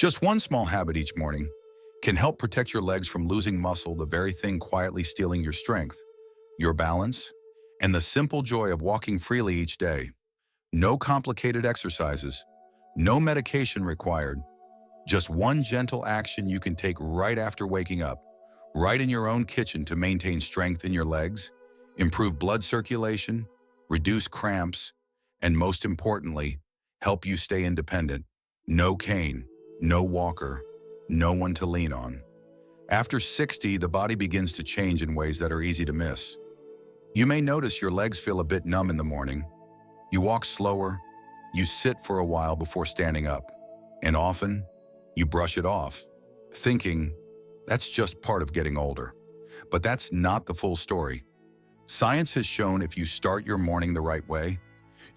Just one small habit each morning can help protect your legs from losing muscle, the very thing quietly stealing your strength, your balance, and the simple joy of walking freely each day. No complicated exercises, no medication required, just one gentle action you can take right after waking up, right in your own kitchen to maintain strength in your legs, improve blood circulation, reduce cramps, and most importantly, help you stay independent. No cane, no walker, no one to lean on. After 60, the body begins to change in ways that are easy to miss. You may notice your legs feel a bit numb in the morning. You walk slower, you sit for a while before standing up, and often you brush it off, thinking that's just part of getting older. But that's not the full story. Science has shown if you start your morning the right way,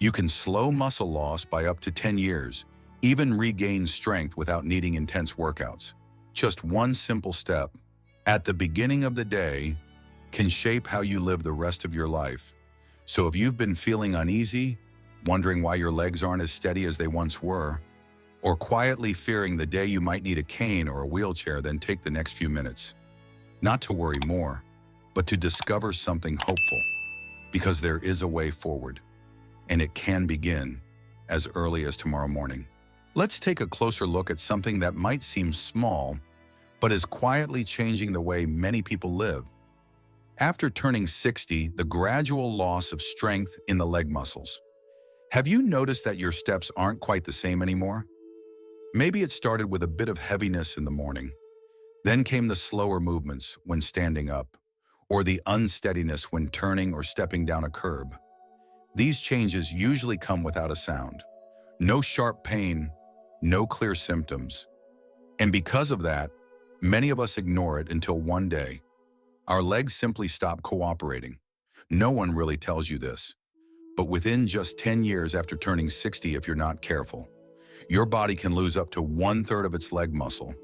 you can slow muscle loss by up to 10 years, even regain strength without needing intense workouts. Just one simple step at the beginning of the day can shape how you live the rest of your life. So if you've been feeling uneasy, wondering why your legs aren't as steady as they once were, or quietly fearing the day you might need a cane or a wheelchair, then take the next few minutes, not to worry more, but to discover something hopeful, because there is a way forward, and it can begin as early as tomorrow morning. Let's take a closer look at something that might seem small, but is quietly changing the way many people live. After turning 60, the gradual loss of strength in the leg muscles. Have you noticed that your steps aren't quite the same anymore? Maybe it started with a bit of heaviness in the morning. Then came the slower movements when standing up, or the unsteadiness when turning or stepping down a curb. These changes usually come without a sound. No sharp pain, no clear symptoms. And because of that, many of us ignore it until one day, our legs simply stop cooperating. No one really tells you this, but within just 10 years after turning 60, if you're not careful, your body can lose up to 1/3 of its leg muscle.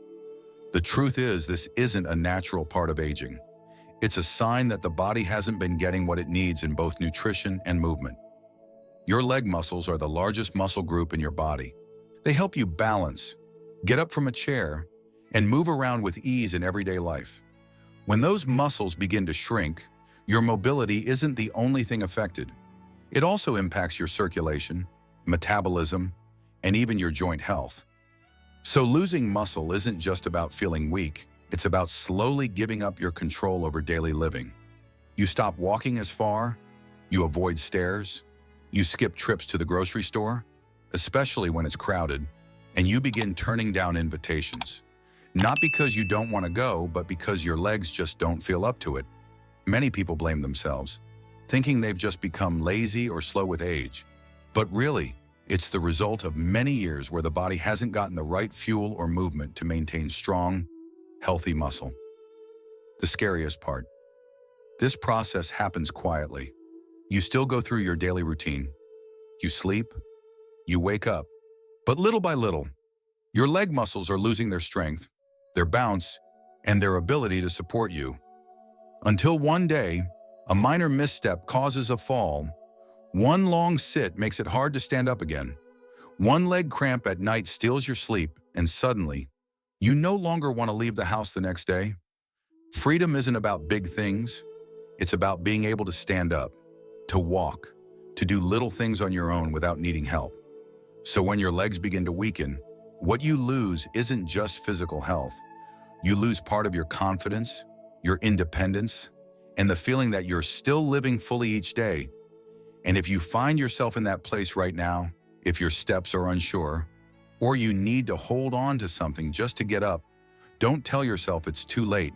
The truth is, this isn't a natural part of aging. It's a sign that the body hasn't been getting what it needs in both nutrition and movement. Your leg muscles are the largest muscle group in your body. They help you balance, get up from a chair, and move around with ease in everyday life. When those muscles begin to shrink, your mobility isn't the only thing affected. It also impacts your circulation, metabolism, and even your joint health. So losing muscle isn't just about feeling weak, it's about slowly giving up your control over daily living. You stop walking as far, you avoid stairs, you skip trips to the grocery store, especially when it's crowded, and you begin turning down invitations. Not because you don't want to go, but because your legs just don't feel up to it. Many people blame themselves, thinking they've just become lazy or slow with age. But really, it's the result of many years where the body hasn't gotten the right fuel or movement to maintain strong, healthy muscle. The scariest part. This process happens quietly. You still go through your daily routine. You sleep, you wake up. But little by little, your leg muscles are losing their strength, their bounce, and their ability to support you. Until one day, a minor misstep causes a fall. One long sit makes it hard to stand up again. One leg cramp at night steals your sleep, and suddenly, you no longer want to leave the house the next day. Freedom isn't about big things. It's about being able to stand up, to walk, to do little things on your own without needing help. So when your legs begin to weaken, what you lose isn't just physical health. You lose part of your confidence, your independence, and the feeling that you're still living fully each day. And if you find yourself in that place right now, if your steps are unsure, or you need to hold on to something just to get up, don't tell yourself it's too late,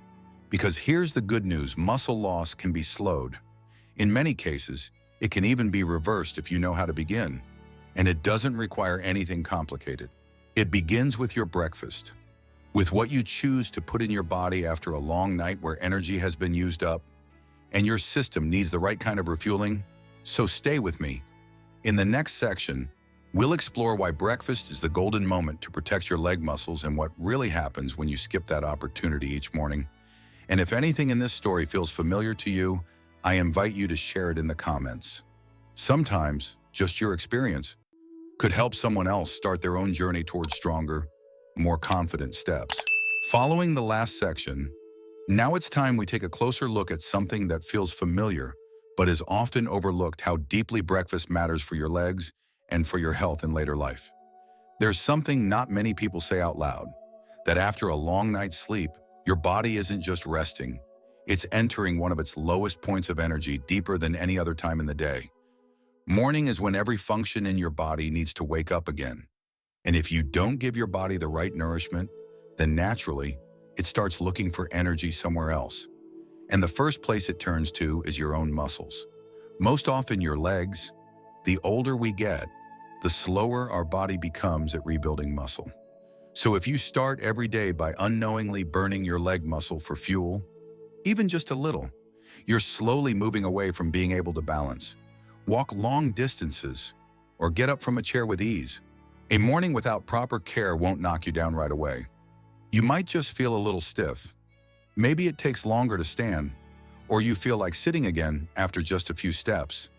because here's the good news: muscle loss can be slowed. In many cases, it can even be reversed if you know how to begin. And it doesn't require anything complicated. It begins with your breakfast, with what you choose to put in your body after a long night where energy has been used up, and your system needs the right kind of refueling. So stay with me. In the next section, we'll explore why breakfast is the golden moment to protect your leg muscles and what really happens when you skip that opportunity each morning. And if anything in this story feels familiar to you, I invite you to share it in the comments. Sometimes, just your experience could help someone else start their own journey towards stronger, more confident steps. Following the last section, now it's time we take a closer look at something that feels familiar but is often overlooked: how deeply breakfast matters for your legs and for your health in later life. There's something not many people say out loud, that after a long night's sleep, your body isn't just resting, it's entering one of its lowest points of energy, deeper than any other time in the day. Morning is when every function in your body needs to wake up again. And if you don't give your body the right nourishment, then naturally, it starts looking for energy somewhere else. And the first place it turns to is your own muscles. Most often your legs. The older we get, the slower our body becomes at rebuilding muscle. So if you start every day by unknowingly burning your leg muscle for fuel, even just a little, you're slowly moving away from being able to balance, walk long distances, or get up from a chair with ease. A morning without proper care won't knock you down right away. You might just feel a little stiff. Maybe it takes longer to stand, or you feel like sitting again after just a few steps.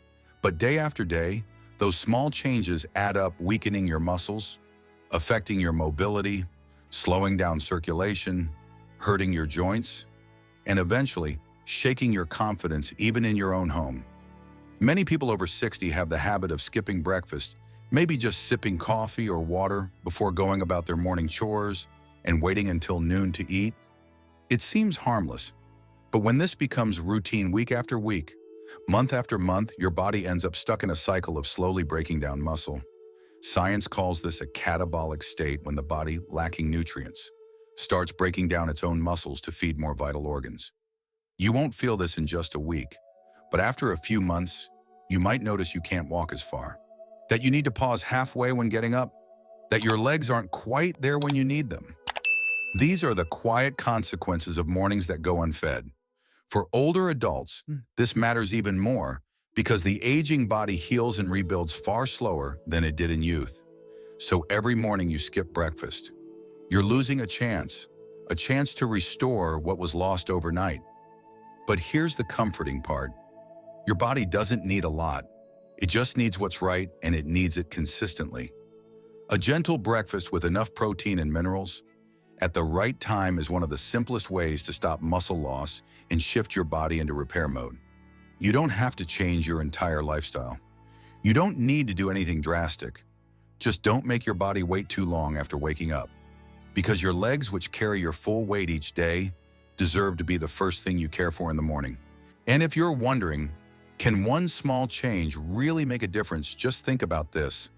But day after day, those small changes add up, weakening your muscles, affecting your mobility, slowing down circulation, hurting your joints, and eventually shaking your confidence even in your own home. Many people over 60 have the habit of skipping breakfast, maybe just sipping coffee or water before going about their morning chores and waiting until noon to eat. It seems harmless, but when this becomes routine week after week, month after month, your body ends up stuck in a cycle of slowly breaking down muscle. Science calls this a catabolic state, when the body, lacking nutrients, starts breaking down its own muscles to feed more vital organs. You won't feel this in just a week, but after a few months, you might notice you can't walk as far, that you need to pause halfway when getting up, that your legs aren't quite there when you need them. These are the quiet consequences of mornings that go unfed. For older adults, this matters even more, because the aging body heals and rebuilds far slower than it did in youth. So every morning you skip breakfast, you're losing a chance to restore what was lost overnight. But here's the comforting part. Your body doesn't need a lot. It just needs what's right, and it needs it consistently. A gentle breakfast with enough protein and minerals at the right time is one of the simplest ways to stop muscle loss and shift your body into repair mode. You don't have to change your entire lifestyle. You don't need to do anything drastic. Just don't make your body wait too long after waking up, because your legs, which carry your full weight each day, deserve to be the first thing you care for in the morning. And if you're wondering, can one small change really make a difference? Just think about this.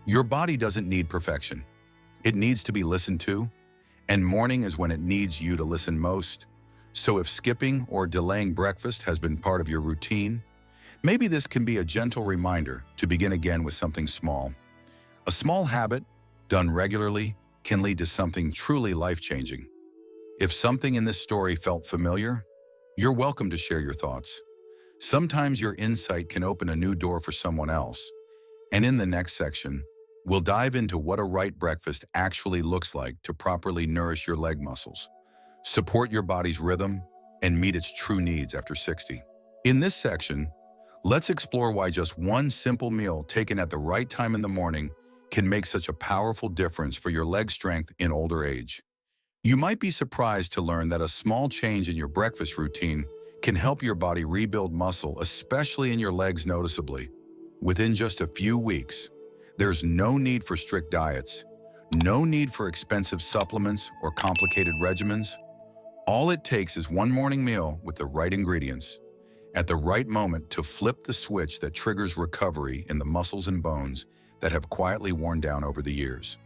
Your body doesn't need perfection. It needs to be listened to, and morning is when it needs you to listen most. So if skipping or delaying breakfast has been part of your routine, maybe this can be a gentle reminder to begin again with something small. A small habit, done regularly, can lead to something truly life-changing. If something in this story felt familiar, you're welcome to share your thoughts. Sometimes your insight can open a new door for someone else. And in the next section, we'll dive into what a right breakfast actually looks like to properly nourish your leg muscles, support your body's rhythm, and meet its true needs after 60. In this section, let's explore why just one simple meal taken at the right time in the morning can make such a powerful difference for your leg strength in older age. You might be surprised to learn that a small change in your breakfast routine can help your body rebuild muscle, especially in your legs, noticeably. Within just a few weeks, there's no need for strict diets, no need for expensive supplements or complicated regimens. All it takes is one morning meal with the right ingredients, at the right moment, to flip the switch that triggers recovery in the muscles and bones that have quietly worn down over the years.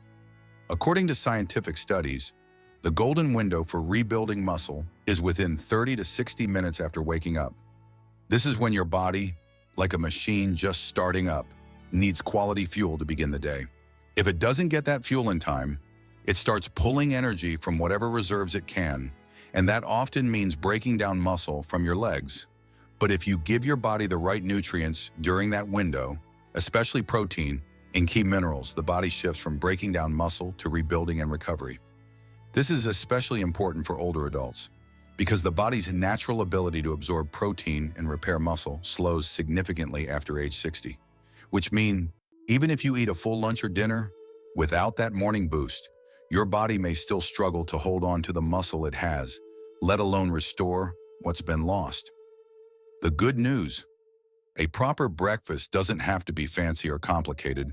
According to scientific studies, the golden window for rebuilding muscle is within 30 to 60 minutes after waking up. This is when your body, like a machine just starting up, needs quality fuel to begin the day. If it doesn't get that fuel in time, it starts pulling energy from whatever reserves it can, and that often means breaking down muscle from your legs. But if you give your body the right nutrients during that window, especially protein and key minerals, the body shifts from breaking down muscle to rebuilding and recovery. This is especially important for older adults, because the body's natural ability to absorb protein and repair muscle slows significantly after age 60, which means even if you eat a full lunch or dinner, without that morning boost, your body may still struggle to hold on to the muscle it has, let alone restore what's been lost. The good news: a proper breakfast doesn't have to be fancy or complicated.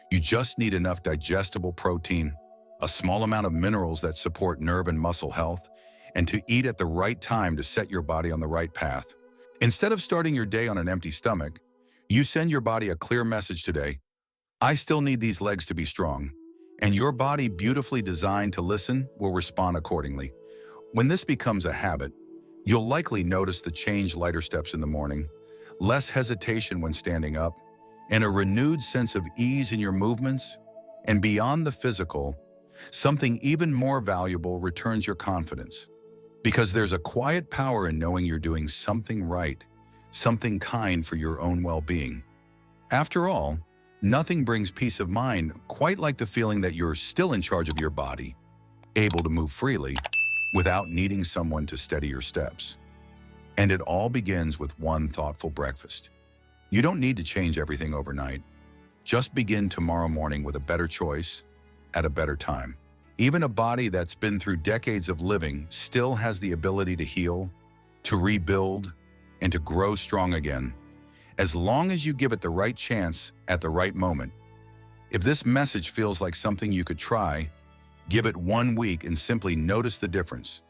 You just need enough digestible protein, a small amount of minerals that support nerve and muscle health, and to eat at the right time to set your body on the right path. Instead of starting your day on an empty stomach, you send your body a clear message today: I still need these legs to be strong. And your body, beautifully designed to listen, will respond accordingly. When this becomes a habit, you'll likely notice the change: lighter steps in the morning, less hesitation when standing up, and a renewed sense of ease in your movements. And beyond the physical, something even more valuable returns: your confidence. Because there's a quiet power in knowing you're doing something right, something kind for your own well-being. After all, nothing brings peace of mind quite like the feeling that you're still in charge of your body, able to move freely without needing someone to steady your steps. And it all begins with one thoughtful breakfast. You don't need to change everything overnight. Just begin tomorrow morning with a better choice at a better time. Even a body that's been through decades of living still has the ability to heal, to rebuild, and to grow strong again, as long as you give it the right chance at the right moment. If this message feels like something you could try, give it 1 week and simply notice the difference.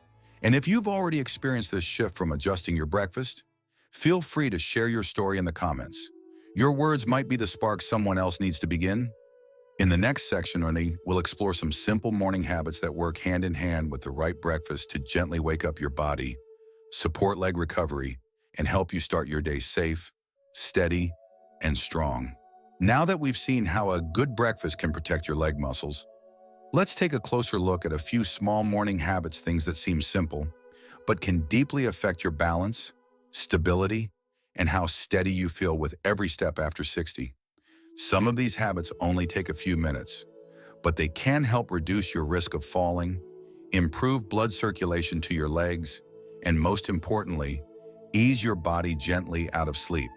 And if you've already experienced this shift from adjusting your breakfast, feel free to share your story in the comments. Your words might be the spark someone else needs to begin. In the next section, we'll explore some simple morning habits that work hand in hand with the right breakfast to gently wake up your body, support leg recovery, and help you start your day safe, steady, and strong. Now that we've seen how a good breakfast can protect your leg muscles, let's take a closer look at a few small morning habits, things that seem simple, but can deeply affect your balance, stability, and how steady you feel with every step after 60. Some of these habits only take a few minutes, but they can help reduce your risk of falling, improve blood circulation to your legs, and most importantly, ease your body gently out of sleep.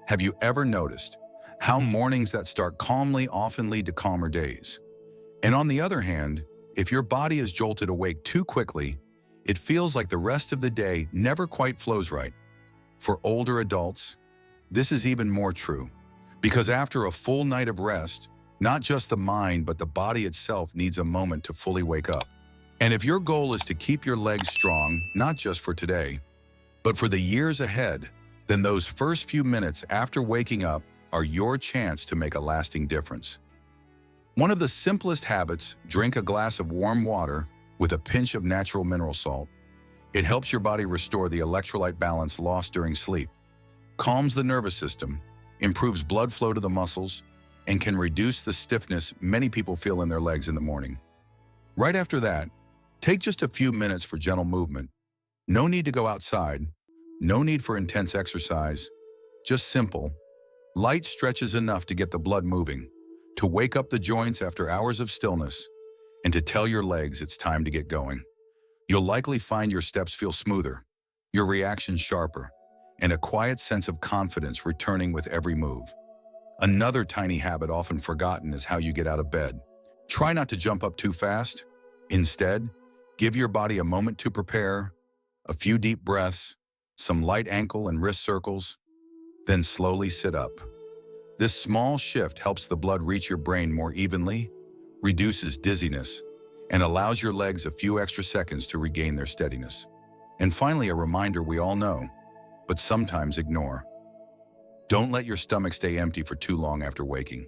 Have you ever noticed how mornings that start calmly often lead to calmer days? And on the other hand, if your body is jolted awake too quickly, it feels like the rest of the day never quite flows right. For older adults, this is even more true, because after a full night of rest, not just the mind but the body itself needs a moment to fully wake up. And if your goal is to keep your legs strong, not just for today, but for the years ahead, then those first few minutes after waking up are your chance to make a lasting difference. One of the simplest habits: drink a glass of warm water with a pinch of natural mineral salt. It helps your body restore the electrolyte balance lost during sleep, calms the nervous system, improves blood flow to the muscles, and can reduce the stiffness many people feel in their legs in the morning. Right after that, take just a few minutes for gentle movement. No need to go outside, no need for intense exercise, just simple, light stretches enough to get the blood moving, to wake up the joints after hours of stillness, and to tell your legs it's time to get going. You'll likely find your steps feel smoother, your reactions sharper, and a quiet sense of confidence returning with every move. Another tiny habit often forgotten is how you get out of bed. Try not to jump up too fast. Instead, give your body a moment to prepare, a few deep breaths, some light ankle and wrist circles, then slowly sit up. This small shift helps the blood reach your brain more evenly, reduces dizziness, and allows your legs a few extra seconds to regain their steadiness. And finally, a reminder we all know, but sometimes ignore: don't let your stomach stay empty for too long after waking.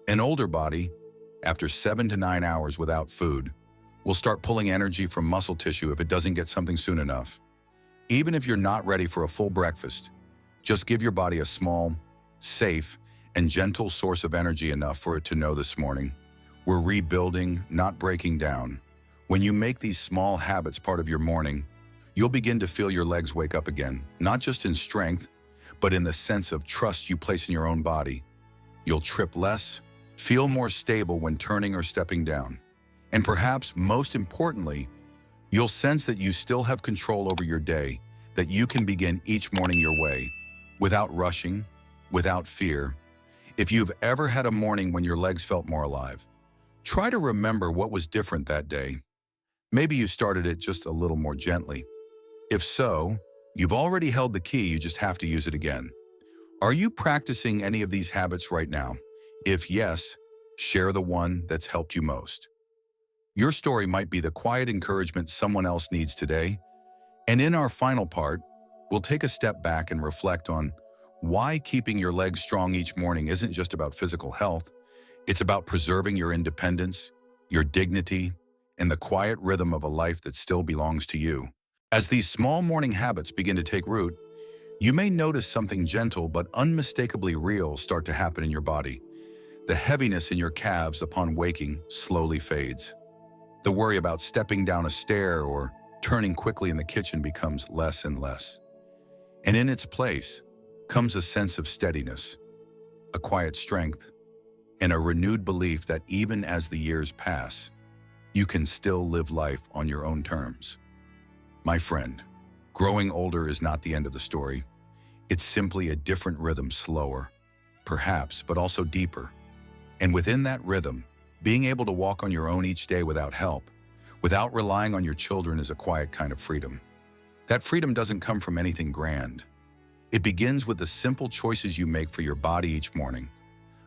An older body, after 7 to 9 hours without food, will start pulling energy from muscle tissue if it doesn't get something soon enough. Even if you're not ready for a full breakfast, just give your body a small, safe, and gentle source of energy, enough for it to know this morning: we're rebuilding, not breaking down. When you make these small habits part of your morning, you'll begin to feel your legs wake up again, not just in strength, but in the sense of trust you place in your own body. You'll trip less, feel more stable when turning or stepping down. And perhaps most importantly, you'll sense that you still have control over your day, that you can begin each morning your way, without rushing, without fear. If you've ever had a morning when your legs felt more alive, Try to remember what was different that day. Maybe you started it just a little more gently. If so, you've already held the key, you just have to use it again. Are you practicing any of these habits right now? If yes, share the one that's helped you most. Your story might be the quiet encouragement someone else needs today. And in our final part, we'll take a step back and reflect on why keeping your legs strong each morning isn't just about physical health. It's about preserving your independence, your dignity, and the quiet rhythm of a life that still belongs to you. As these small morning habits begin to take root, you may notice something gentle but unmistakably real start to happen in your body. The heaviness in your calves upon waking slowly fades. The worry about stepping down a stair or turning quickly in the kitchen becomes less and less. And in its place comes a sense of steadiness, a quiet strength, and a renewed belief that even as the years pass, you can still live life on your own terms. My friend, growing older is not the end of the story. It's simply a different rhythm, slower, perhaps, but also deeper. And within that rhythm, being able to walk on your own each day without help, without relying on your children, is a quiet kind of freedom. That freedom doesn't come from anything grand. It begins with the simple choices you make for your body each morning.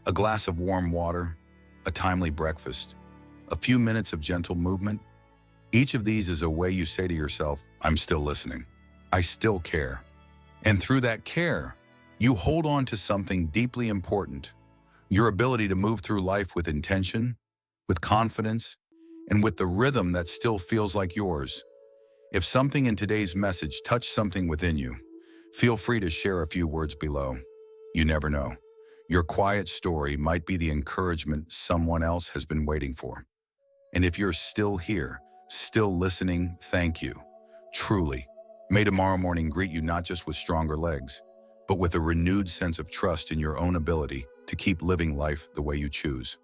A glass of warm water, a timely breakfast, a few minutes of gentle movement. Each of these is a way you say to yourself, I'm still listening. I still care. And through that care, you hold on to something deeply important, your ability to move through life with intention, with confidence, and with the rhythm that still feels like yours. If something in today's message touched something within you, feel free to share a few words below. You never know. Your quiet story might be the encouragement someone else has been waiting for. And if you're still here, still listening, thank you. Truly. May tomorrow morning greet you not just with stronger legs, but with a renewed sense of trust in your own ability to keep living life the way you choose.